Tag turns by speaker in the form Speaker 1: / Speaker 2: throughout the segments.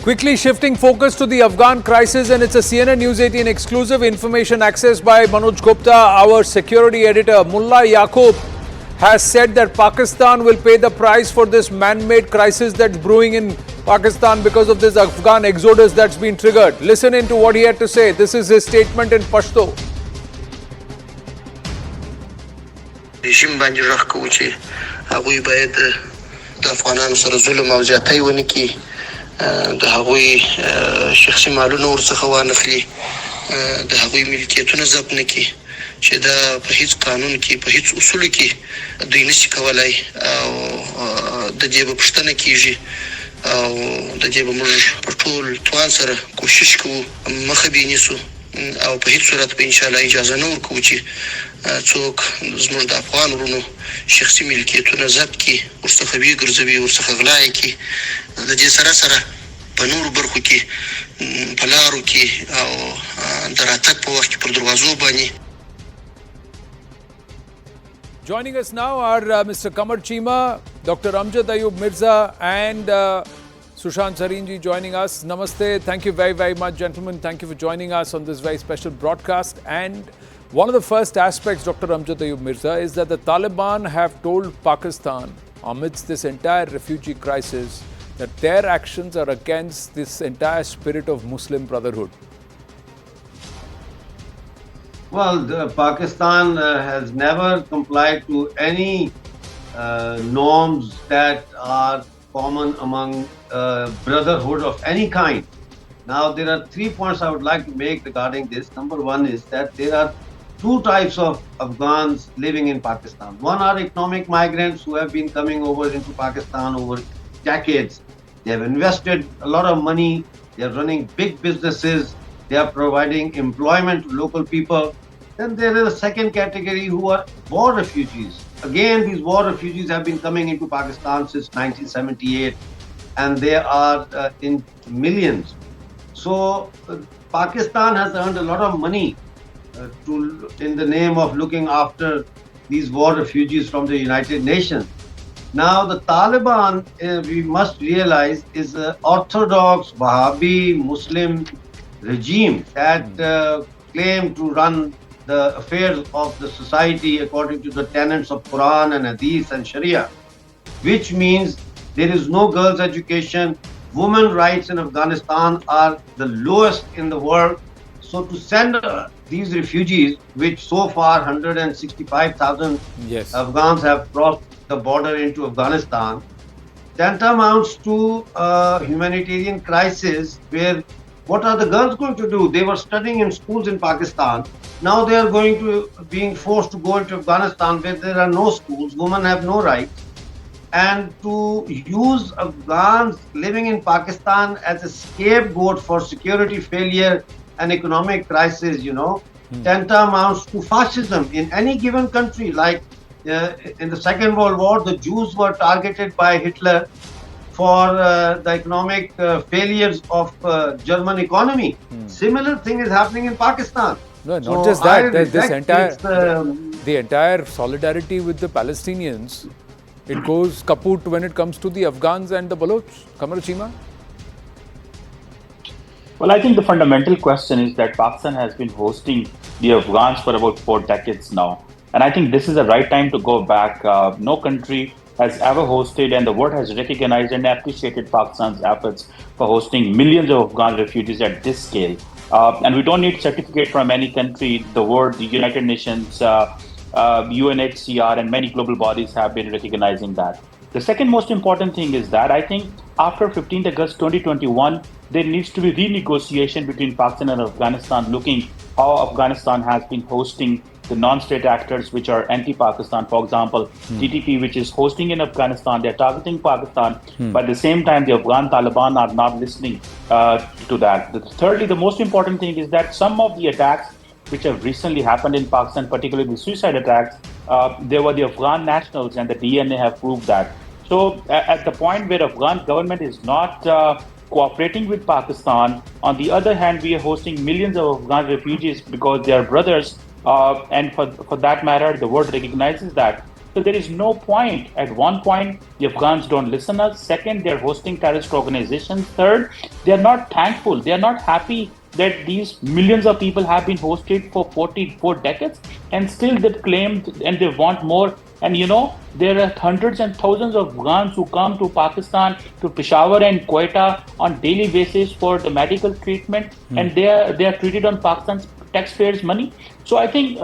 Speaker 1: Quickly shifting focus to the Afghan crisis, and it's a CNN News 18 exclusive information accessed by Manoj Gupta, our security editor. Mulla Yakoob has said that Pakistan will pay the price for this man-made crisis that's brewing in Pakistan because of this Afghan exodus that's been triggered. Listen in to what he had to say. This is his statement in Pashto.
Speaker 2: رژیم باندې راخ کوو چې هغوی باید د افغانانو سره ظلم او زیاتی ونه کړي، د هغوی شخصي مالونه ورڅخه وانخلي، د هغوی ملکیتونه ضبط نه کړي، چې دا په هیڅ قانون کې په هیڅ اصولو کې دوی نشي کولای، او د دې به پوښتنه کیږي او د دې به موږ په ټول توان سره کوشش کوو مخه به نیسو، او په هیڅ صورت به انشاءالله اجازه نه ورکوو چې څوک زموږ د افغان ورونو شخصي ملکیتونه ضبط کړي، ورڅخه وګرځوي، ورڅخه غلا یې کړي. د دې سره سره په نورو برخو کې په لارو کې او د راتګ په وخت کې پر دروازو باندې.
Speaker 1: Joining us now are Mr. Qamar, Cheema, Dr. Amjad, Ayoub, Mirza, and Sushant Sarinji joining us. Namaste. Thank you very, very much, gentlemen. Thank you for joining us on this very special broadcast. And one of the first aspects, Dr. Amjad, Ayoub, Mirza, is that the Taliban have told Pakistan, amidst this entire refugee crisis, that their actions are against this entire spirit of Muslim brotherhood.
Speaker 3: Well, Pakistan has never complied to any norms that are common among brotherhood of any kind. Now, there are 3 points I would like to make regarding this. Number one is that there are two types of Afghans living in Pakistan. One are economic migrants who have been coming over into Pakistan over decades. They have invested a lot of money. They are running big businesses. They are providing employment to local people. Then there is a second category who are war refugees. Again, these war refugees have been coming into Pakistan since 1978, and they are in millions. So Pakistan has earned a lot of money in the name of looking after these war refugees from the United Nations. Now, the Taliban, we must realize, is an orthodox Wahhabi Muslim regime that claim to run the affairs of the society according to the tenets of Quran and Hadith and Sharia, which means there is no girls' education. Women rights in Afghanistan are the lowest in the world. So to send these refugees, which so far 165,000 Afghans have crossed the border into Afghanistan, that amounts to a humanitarian crisis where what are the girls going to do? They were studying in schools in Pakistan. Now they are being forced to go into Afghanistan where there are no schools, women have no rights. And to use Afghans living in Pakistan as a scapegoat for security failure and economic crisis, tantamount to fascism in any given country. Like in the Second World War, the Jews were targeted by Hitler for the economic failures of German economy. Similar thing is happening in Pakistan.
Speaker 1: No, not just that. There's this the entire solidarity with the Palestinians. It goes kaput when it comes to the Afghans and the Baloch. Qamar, Cheema?
Speaker 4: Well, I think the fundamental question is that Pakistan has been hosting the Afghans for about 4 decades now. And I think this is the right time to go back. No country has ever hosted, and the world has recognized and appreciated Pakistan's efforts for hosting millions of Afghan refugees at this scale. And we don't need certificate from any country. The world, the United Nations, UNHCR, and many global bodies have been recognizing that. The second most important thing is that I think after 15th August 2021, there needs to be renegotiation between Pakistan and Afghanistan, looking how Afghanistan has been hosting the non-state actors which are anti-Pakistan. For example, TTP, which is hosting in Afghanistan, they're targeting Pakistan, but at the same time, the Afghan Taliban are not listening to that. Thirdly, the most important thing is that some of the attacks which have recently happened in Pakistan, particularly the suicide attacks, they were the Afghan nationals, and the DNA have proved that. So at the point where Afghan government is not cooperating with Pakistan, on the other hand, we are hosting millions of Afghan refugees because they are brothers, and for that matter, the world recognizes that. So there is no point. At one point, the Afghans don't listen to us. Second, they're hosting terrorist organizations. Third, they're not thankful. They're not happy that these millions of people have been hosted for 44 decades, and still they've claimed and they want more. And there are hundreds and thousands of Afghans who come to Pakistan, to Peshawar and Quetta on daily basis for the medical treatment, and they are treated on Pakistan's taxpayers' money. So I think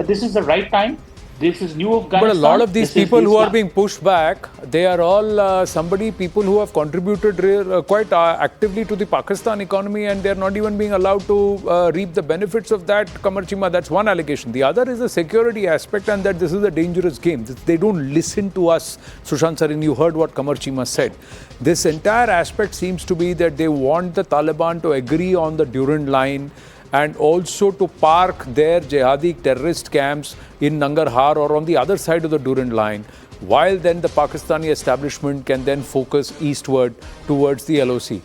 Speaker 4: this is the right time. This is new Afghanistan.
Speaker 1: But a lot of these people who are being pushed back, they are all people who have contributed quite actively to the Pakistan economy, and they're not even being allowed to reap the benefits of that, Qamar Cheema. That's one allegation. The other is the security aspect, and that this is a dangerous game. They don't listen to us. Sushant Sarin, you heard what Qamar Cheema said. This entire aspect seems to be that they want the Taliban to agree on the Durand line, and also to park their jihadi terrorist camps in Nangarhar or on the other side of the Durand line, while then the Pakistani establishment can then focus eastward towards the LOC.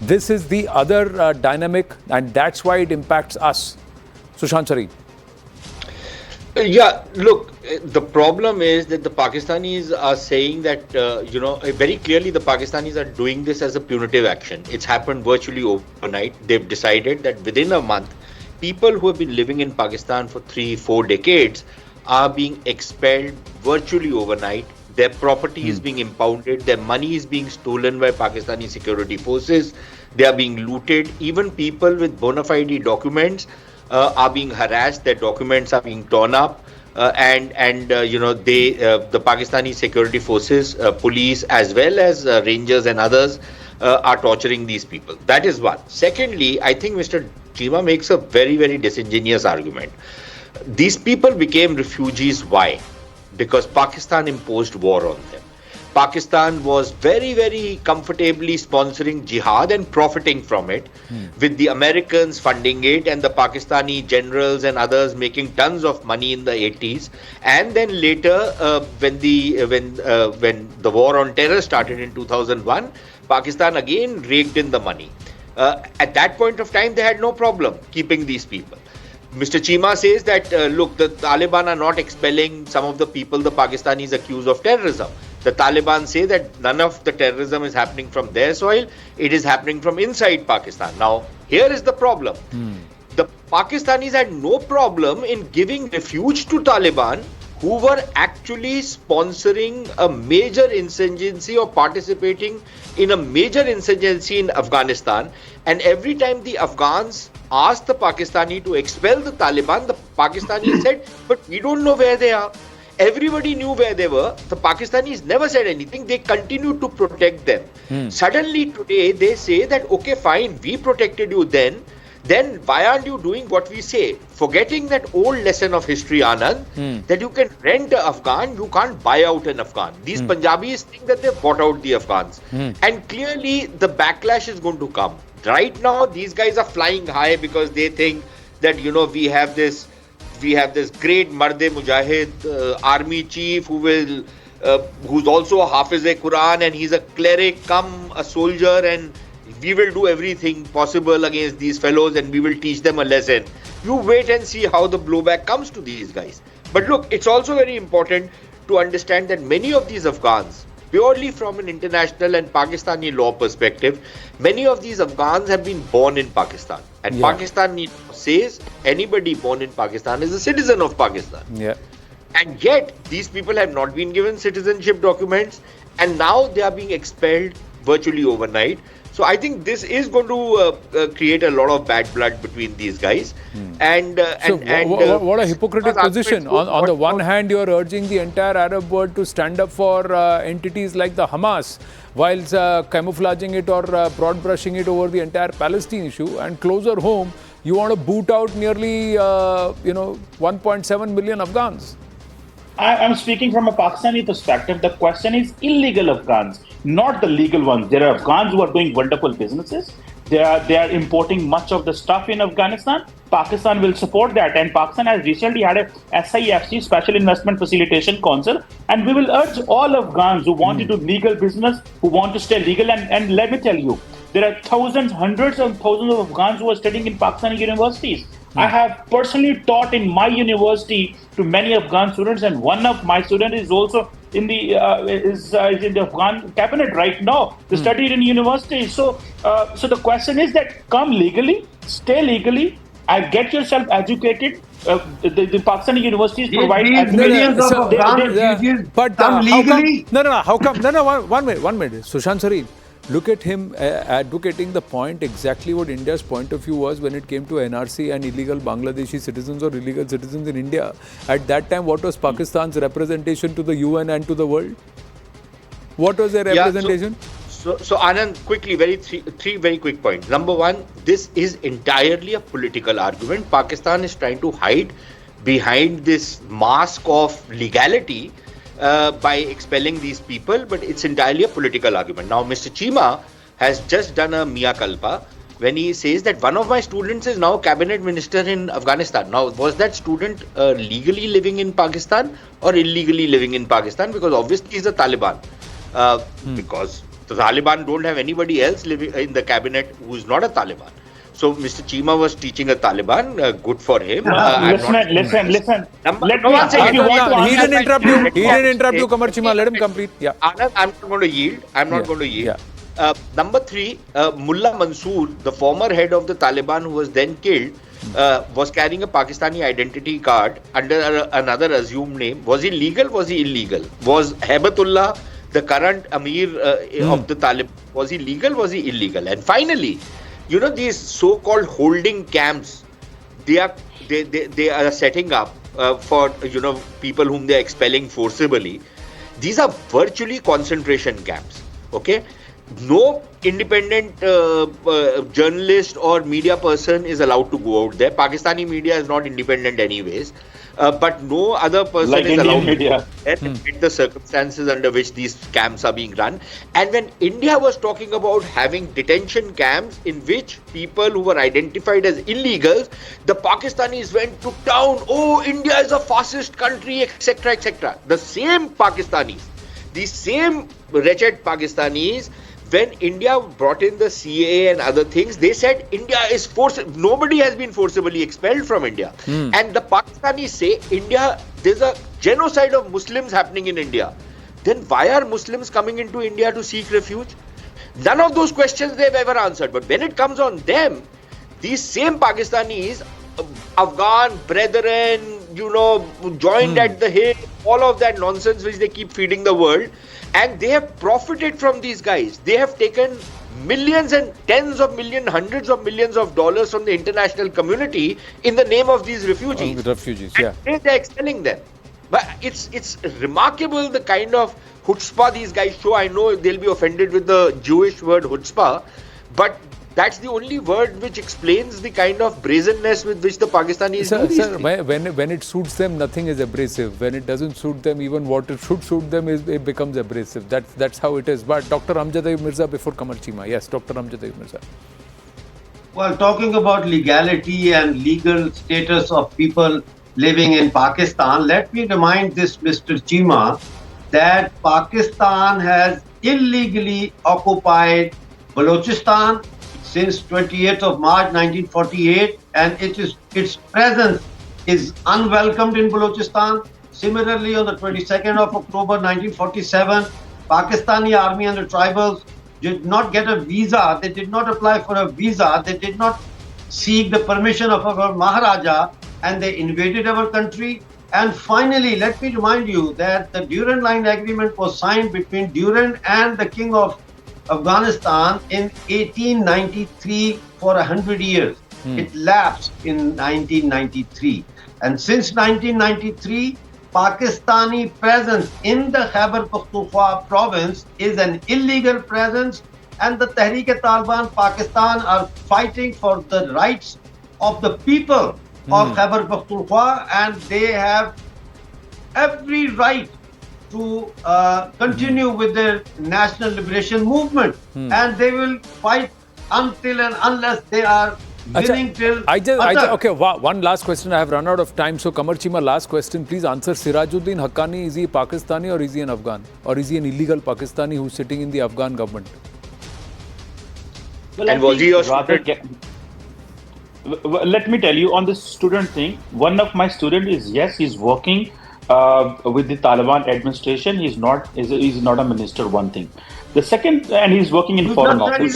Speaker 1: This is the other dynamic, and that's why it impacts us. Sushant Sarin.
Speaker 5: Yeah, look, the problem is that the Pakistanis are saying that, very clearly the Pakistanis are doing this as a punitive action. It's happened virtually overnight. They've decided that within a month, people who have been living in Pakistan for 3-4 decades are being expelled virtually overnight. Their property is being impounded. Their money is being stolen by Pakistani security forces. They are being looted. Even people with bona fide documents are being harassed. Their documents are being torn up, the Pakistani security forces, police, as well as rangers and others are torturing these people. That is one. Secondly, I think Mr. Cheema makes a very, very disingenuous argument. These people became refugees. Why? Because Pakistan imposed war on them. Pakistan was very, very comfortably sponsoring jihad and profiting from it, with the Americans funding it and the Pakistani generals and others making tons of money in the 80s. And then later, when the war on terror started in 2001, Pakistan again raked in the money. At that point of time, they had no problem keeping these people. Mr. Cheema says that, look, the Taliban are not expelling some of the people the Pakistanis accuse of terrorism. The Taliban say that none of the terrorism is happening from their soil, it is happening from inside Pakistan. Now, here is the problem. The Pakistanis had no problem in giving refuge to Taliban, who were actually sponsoring a major insurgency or participating in a major insurgency in Afghanistan. And every time the Afghans asked the Pakistani to expel the Taliban, the Pakistanis said, but we don't know where they are. Everybody knew where they were. The Pakistanis never said anything. They continued to protect them. Suddenly today they say that, okay, fine, we protected you then why aren't you doing what we say? Forgetting that old lesson of history, Anand, that you can rent an Afghan, you can't buy out an Afghan. These Punjabis think that they've bought out the Afghans. And clearly the backlash is going to come. Right now, these guys are flying high because they think that, we have this great Marde-Mujahid army chief who's also a Hafiz-e-Quran, and he's a cleric come a soldier, and we will do everything possible against these fellows and we will teach them a lesson. You wait and see how the blowback comes to these guys. But look, it's also very important to understand that many of these Afghans, purely from an international and Pakistani law perspective, many of these Afghans have been born in Pakistan. And Pakistan says anybody born in Pakistan is a citizen of Pakistan. And yet, these people have not been given citizenship documents, and now they are being expelled virtually overnight. So I think this is going to create a lot of bad blood between these guys.
Speaker 1: What a hypocritical position. On the one hand, you are urging the entire Arab world to stand up for entities like the Hamas, whilst camouflaging it or broad brushing it over the entire Palestine issue. And closer home, you want to boot out nearly 1.7 million Afghans.
Speaker 4: I'm speaking from a Pakistani perspective. The question is illegal Afghans, not the legal ones. There are Afghans who are doing wonderful businesses. They are importing much of the stuff in Afghanistan. Pakistan will support that. And Pakistan has recently had a SIFC, Special Investment Facilitation Council. And we will urge all Afghans who want to do legal business, who want to stay legal. And let me tell you, there are thousands, hundreds of thousands of Afghans who are studying in Pakistani universities. I have personally taught in my university to many Afghan students, and one of my students is also in the is in the Afghan cabinet right now. They studied in university. So the question is that come legally, stay legally, and get yourself educated. The Pakistani universities provide
Speaker 3: millions of Afghan refugees
Speaker 1: but
Speaker 3: come legally.
Speaker 1: how come? One minute. Sushant Sareen, look at him advocating the point exactly what India's point of view was when it came to NRC and illegal Bangladeshi citizens or illegal citizens in India. At that time, what was Pakistan's representation to the UN and to the world? What was their representation?
Speaker 5: So Anand, quickly, three very quick points. Number one, this is entirely a political argument. Pakistan is trying to hide behind this mask of legality by expelling these people, but it's entirely a political argument. Now, Mr. Cheema has just done a mea culpa when he says that one of my students is now cabinet minister in Afghanistan. Now, was that student legally living in Pakistan or illegally living in Pakistan? Because obviously he's a Taliban. Because the Taliban don't have anybody else living in the cabinet who is not a Taliban. So Mr. Cheema was teaching a Taliban. Good for him.
Speaker 4: Listen.
Speaker 1: He didn't interrupt you. He didn't interrupt you, Qamar Cheema. Let him complete. Yeah.
Speaker 5: Anand, I'm not going to yield. Yeah. Number three, Mullah Mansoor, the former head of the Taliban who was then killed, was carrying a Pakistani identity card under another assumed name. Was he legal? Was he illegal? Was Haibatullah, the current Amir of the Taliban, was he legal? Was he illegal? And finally, you know, these so-called holding camps, they are setting up for people whom they are expelling forcibly. These are virtually concentration camps. Okay, no independent journalist or media person is allowed to go out there. Pakistani media is not independent anyways. But no other person is allowed to admit the circumstances under which these camps are being run. And when India was talking about having detention camps in which people who were identified as illegals, the Pakistanis went to town. Oh, India is a fascist country, etc., etc. The same Pakistanis, the same wretched Pakistanis, when India brought in the CAA and other things, they said India is nobody has been forcibly expelled from India. And the Pakistanis say there's a genocide of Muslims happening in India. Then why are Muslims coming into India to seek refuge? None of those questions they've ever answered. But when it comes on them, these same Pakistanis, Afghan brethren, joined at the hip, all of that nonsense which they keep feeding the world. And they have profited from these guys. They have taken millions and tens of millions, hundreds of millions of dollars from the international community in the name of these refugees.
Speaker 1: Yeah.
Speaker 5: And they're expelling them. But it's remarkable the kind of chutzpah these guys show. I know they'll be offended with the Jewish word chutzpah, but that's the only word which explains the kind of brazenness with which the Pakistanis do these things.
Speaker 1: When it suits them, nothing is abrasive. When it doesn't suit them, even what it should suit them, it becomes abrasive. That's how it is. But Dr. Amjad Ayoub Mirza before Qamar Cheema. Yes, Dr. Amjad Ayoub Mirza.
Speaker 3: Well, talking about legality and legal status of people living in Pakistan, let me remind this Mr. Cheema that Pakistan has illegally occupied Balochistan since 28th of March 1948, and its presence is unwelcomed in Balochistan. Similarly, on the 22nd of October 1947, Pakistani army and the tribals did not get a visa. They did not apply for a visa. They did not seek the permission of our Maharaja, and they invaded our country. And finally, let me remind you that the Durand Line Agreement was signed between Durand and the King of Afghanistan in 1893 for 100 years. It lapsed in 1993. And since 1993, Pakistani presence in the Khyber Pakhtunkhwa province is an illegal presence, and the Tehreek-e-Taliban Pakistan are fighting for the rights of the people of Khyber Pakhtunkhwa, and they have every right to continue with their national liberation movement, and they will fight until and unless they are winning till.
Speaker 1: Okay, one last question. I have run out of time. So, Qamar Cheema, last question. Please answer. Sirajuddin Haqqani, is he Pakistani or is he an Afghan? Or is he an illegal Pakistani who's sitting in the Afghan government?
Speaker 4: Well,
Speaker 5: and was he your student?
Speaker 4: let me tell you on this student thing. One of my student is, yes, he's working with the Taliban administration. He's not a minister. One thing. The second, and he's working in foreign office.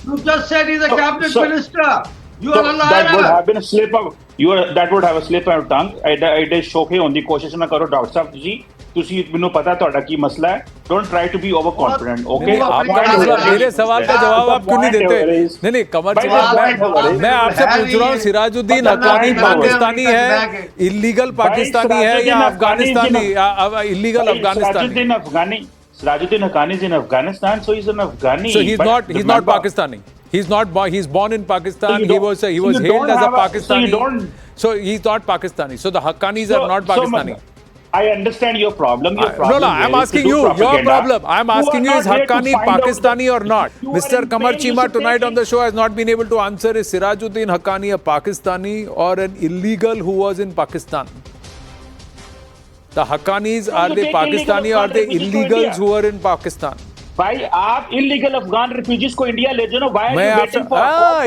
Speaker 3: You just said he's a cabinet minister. You are a liar.
Speaker 4: That would have been a slip of that would have a slip of tongue. I did show he on the कोशिश ना करो doctor साहब जी. तुसी मेनू पता ਤੁਹਾਡਾ ਕੀ ਮਸਲਾ ਹੈ. Don't try to be overconfident. Okay.
Speaker 1: मेरे सवाल का जवाब आप क्यों नहीं देते? नहीं कमर चीमा, मैं आपसे पूछ रहा हूँ, सिराजुद्दीन हक्कानी पाकिस्तानी है, इलीगल पाकिस्तानी है या अफगानिस्तानी, illegal अफगानिस्तानी?
Speaker 4: Sirajuddin Haqqani is in Afghanistan, so he's an Afghani.
Speaker 1: So he's not Pakistani. He's born in Pakistan. He was hailed as a Pakistani. So he's not Pakistani. So the Haqqanis are not Pakistani.
Speaker 4: I understand your problem.
Speaker 1: No, I'm asking you. Your problem. I'm asking you, is Haqqani Pakistani or not? Mr. Qamar Cheema tonight on the show has not been able to answer, is Sirajuddin Haqqani a Pakistani or an illegal who was in Pakistan? The Haqqanis, are they Pakistani or are they illegals who are in Pakistan?
Speaker 4: भाई आप illegal Afghan refugees को India ले जाओ. Why are you waiting for?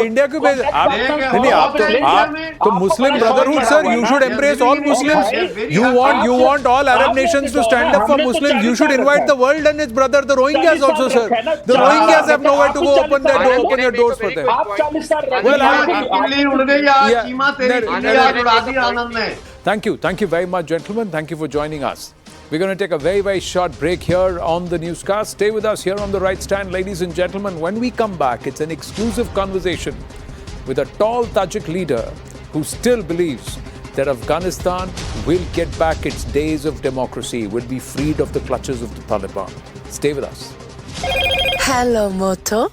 Speaker 1: India क्यों भेज? आप तो Muslim Brotherhood sir, you should embrace all Muslims. You want all Arab nations to stand up for Muslims. You should invite the world and its brother, the Rohingyas also, sir. The Rohingyas have nowhere to go. Open your doors for them. Thank you very much, gentlemen. Thank you for joining us. We're going to take a very, very short break here on the newscast. Stay with us here on The Right Stand, ladies and gentlemen. When we come back, it's an exclusive conversation with a tall Tajik leader who still believes that Afghanistan will get back its days of democracy, will be freed of the clutches of the Taliban. Stay with us.
Speaker 6: Hello, Moto.